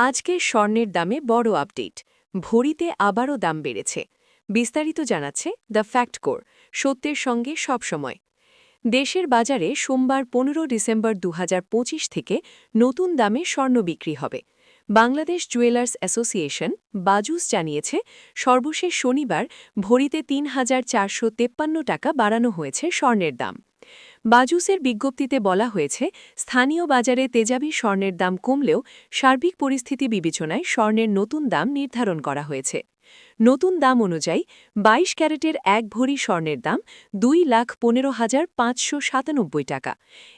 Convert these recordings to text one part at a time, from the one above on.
আজকের স্বর্ণের দামে বড় আপডেট। ভরিতে আবারও দাম বেড়েছে। বিস্তারিত জানাচ্ছে দ্য ফ্যাক্ট কোর, সত্যের সঙ্গে সবসময়। দেশের বাজারে সোমবার 15 ডিসেম্বর 2025 থেকে নতুন দামে স্বর্ণ বিক্রি হবে। বাংলাদেশ জুয়েলার্স অ্যাসোসিয়েশন বাজুস জানিয়েছে, সর্বশেষ শনিবার ভরিতে ৩,৪53 টাকা বাড়ানো হয়েছে স্বর্ণের দাম। বাজুসের বিজ্ঞপ্তিতে বলা হয়েছে, স্থানীয় বাজারে তেজাবি স্বর্ণের দাম কমলেও সার্বিক পরিস্থিতি বিবেচনায় স্বর্ণের নতুন দাম নির্ধারণ করা হয়েছে। নতুন দাম অনুযায়ী ২২ ক্যারেটের এক ভরি স্বর্ণের দাম ২,১৫,৫৯৭ টাকা,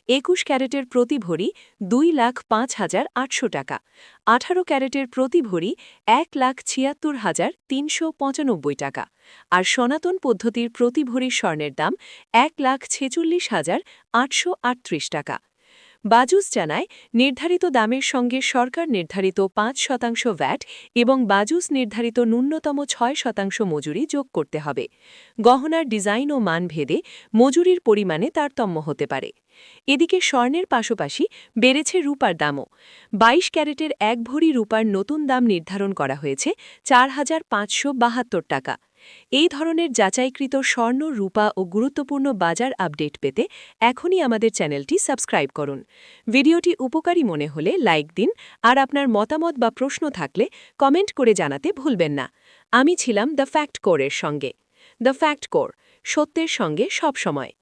২১ ক্যারেটের প্রতি ভরি ২,০৫,৮০০ টাকা, ১৮ ক্যারেটের প্রতি ভরি ১,৭৬,৩৯৫ টাকা, আর সনাতন পদ্ধতির প্রতি ভরি স্বর্ণের দাম ১,৪৬,৮৩৮ টাকা। বাজুস জানায়, নির্ধারিত দামের সঙ্গে সরকার নির্ধারিত ৫% ভ্যাট এবং বাজুস নির্ধারিত ন্যূনতম ৬% মজুরি যোগ করতে হবে। গহনার ডিজাইন ও মান ভেদে মজুরির পরিমাণে তারতম্য হতে পারে। এদিকে স্বর্ণের পাশাপাশি বেড়েছে রূপার দামও। ২২ ক্যারেটের এক ভরি রূপার নতুন দাম নির্ধারণ করা হয়েছে ৪,৫৭২ টাকা। এই ধরনের যাচাইকৃত স্বর্ণ, রূপা ও গুরুত্বপূর্ণ বাজার আপডেট পেতে এখনই আমাদের চ্যানেলটি সাবস্ক্রাইব করুন। ভিডিওটি উপকারী মনে হলে লাইক দিন, আর আপনার মতামত বা প্রশ্ন থাকলে কমেন্ট করে জানাতে ভুলবেন না। আমি ছিলাম দ্য ফ্যাক্ট কোরের সঙ্গে। দ্য ফ্যাক্ট কোর, সত্যের সঙ্গে সবসময়।